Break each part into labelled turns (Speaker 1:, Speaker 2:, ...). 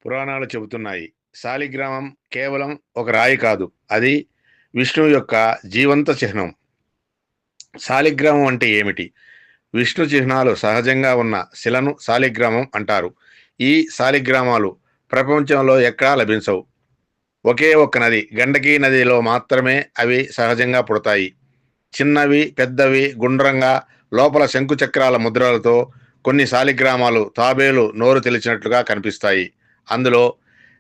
Speaker 1: పురాణాలు చెబుతున్నాయి. శాలిగ్రామం కేవలం ఒక రాయి కాదు. అది విష్ణువు యొక్క జీవంత చిహ్నం. శాలిగ్రామం అంటే ఏమిటి? విష్ణు చిహ్నాలు సహజంగా ఉన్న శిలను శాలిగ్రామం అంటారు. ఈ శాలిగ్రామాలు ప్రపంచంలో ఎక్కడా లభించవు. ఒకే ఒక్క నది, గండకీ నదిలో మాత్రమే అవి సహజంగా పుడతాయి. చిన్నవి, పెద్దవి, గుండ్రంగా, లోపల శంకుచక్రాల ముద్రలతో కొన్ని శాలిగ్రామాలు తాబేలు నోరు తెలిచినట్లుగా కనిపిస్తాయి. అందులో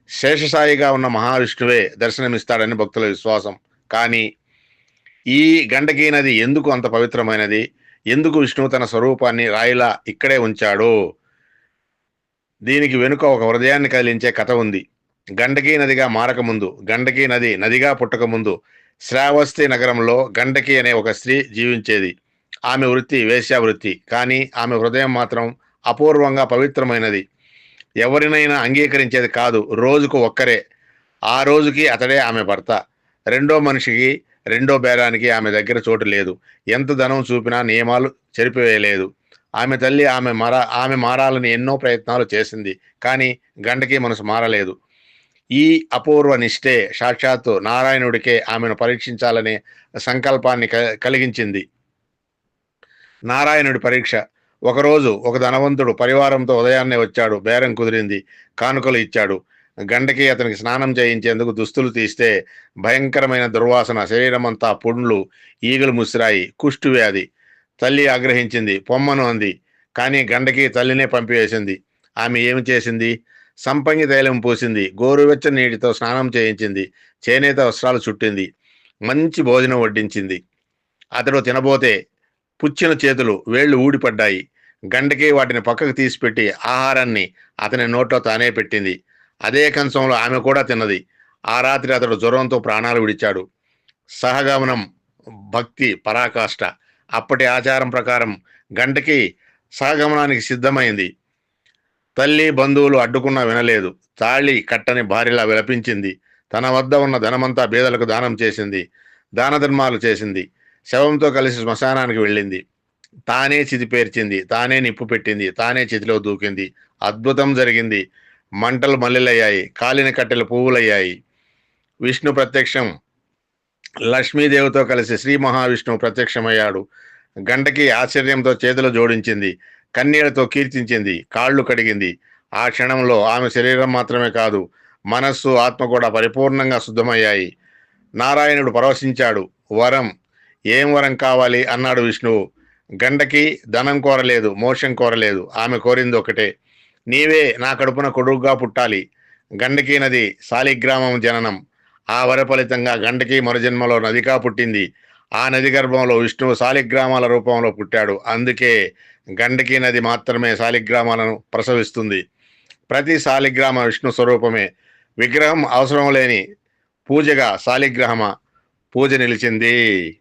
Speaker 1: శేషసాయిగా ఉన్న మహావిష్ణువే దర్శనమిస్తాడని భక్తుల విశ్వాసం. కానీ ఈ గండకీ నది ఎందుకు అంత పవిత్రమైనది? ఎందుకు విష్ణువు తన స్వరూపాన్ని రాయిలా ఇక్కడే ఉంచాడు? దీనికి వెనుక ఒక హృదయాన్ని కదిలించే కథ ఉంది. గండకీ నదిగా మారకముందు, గండకీ నది నదిగా పుట్టకముందు శ్రావస్తి నగరంలో గండకి అనే ఒక స్త్రీ జీవించేది. ఆమె వృత్తి వేశ్యా వృత్తి. కానీ ఆమె హృదయం మాత్రం అపూర్వంగా పవిత్రమైనది. ఎవరినైనా అంగీకరించేది కాదు. రోజుకు ఒక్కరే. ఆ రోజుకి అతడే ఆమె భర్త. రెండో మనిషికి, రెండో బేరానికి ఆమె దగ్గర చోటు లేదు. ఎంత ధనం చూపినా నియమాలు చెరిపివేయలేదు. ఆమె తల్లి ఆమె మారాలని ఎన్నో ప్రయత్నాలు చేసింది. కానీ గండకి మనసు మారలేదు. ఈ అపూర్వ నిష్ఠే సాక్షాత్తు నారాయణుడికే ఆమెను పరీక్షించాలనే సంకల్పాన్ని కలిగించింది. నారాయణుడి పరీక్ష. ఒకరోజు ఒక ధనవంతుడు పరివారంతో ఉదయాన్నే వచ్చాడు. బేరం కుదిరింది. కానుకలు ఇచ్చాడు. గండకి అతనికి స్నానం చేయించేందుకు దుస్తులు తీస్తే భయంకరమైన దుర్వాసన, శరీరమంతా పుండ్లు, ఈగలు ముసిరాయి. కుష్టు వ్యాధి. తల్లి ఆగ్రహించింది. పొమ్మను అంది. కానీ గండకి తల్లినే పంపివేసింది. ఆమె ఏమి చేసింది? సంపంగి తైలం పూసింది. గోరువెచ్చని నీటితో స్నానం చేయించింది. చేనేత వస్త్రాలు చుట్టింది. మంచి భోజనం వడ్డించింది. అతడు తినబోతే పుచ్చిన చేతులు, వేళ్లు ఊడిపడ్డాయి. గండకి వాటిని పక్కకు తీసిపెట్టి ఆహారాన్ని అతని నోట్లో తానే పెట్టింది. అదే కంచంలో ఆమె కూడా తిన్నది. ఆ రాత్రి అతడు జ్వరంతో ప్రాణాలు విడిచాడు. సహగమనం భక్తి పరాకాష్ట. అప్పటి ఆచారం ప్రకారం గంటకి సహగమనానికి సిద్ధమైంది. తల్లి, బంధువులు అడ్డుకున్నా వినలేదు. తాళి కట్టని భార్యలా విలపించింది. తన వద్ద ఉన్న ధనమంతా బీదలకు దానం చేసింది. దాన ధర్మాలు చేసింది. శవంతో కలిసి శ్మశానానికి వెళ్ళింది. తానే చితి పేర్చింది. తానే నిప్పు పెట్టింది. తానే చితిలో దూకింది. అద్భుతం జరిగింది. మంటలు మల్లెలయ్యాయి. కాలిన కట్టెలు పువ్వులయ్యాయి. విష్ణు ప్రత్యక్షం. లక్ష్మీదేవితో కలిసి శ్రీ మహావిష్ణువు ప్రత్యక్షమయ్యాడు. గంటకి ఆశ్చర్యంతో చేతులు జోడించింది. కన్నీళ్లతో కీర్తించింది. కాళ్ళు కడిగింది. ఆ క్షణంలో ఆమె శరీరం మాత్రమే కాదు, మనస్సు, ఆత్మ కూడా పరిపూర్ణంగా శుద్ధమయ్యాయి. నారాయణుడు పరవశించాడు. వరం. ఏం వరం కావాలి అన్నాడు విష్ణువు. గండకి ధనం కోరలేదు, మోక్షం కోరలేదు. ఆమె కోరింది ఒకటే. నీవే నా కడుపున కొడుకుగా పుట్టాలి. గండకీ నది శాలిగ్రామం జననం. ఆ వర ఫలితంగా గండకీ మరుజన్మలో నదిగా పుట్టింది. ఆ నది గర్భంలో విష్ణువు శాలిగ్రామాల రూపంలో పుట్టాడు. అందుకే గండకీ నది మాత్రమే శాలిగ్రామాలను ప్రసవిస్తుంది. ప్రతి శాలిగ్రామ విష్ణు స్వరూపమే. విగ్రహం అవసరం లేని పూజగా శాలిగ్రామ పూజ నిలిచింది.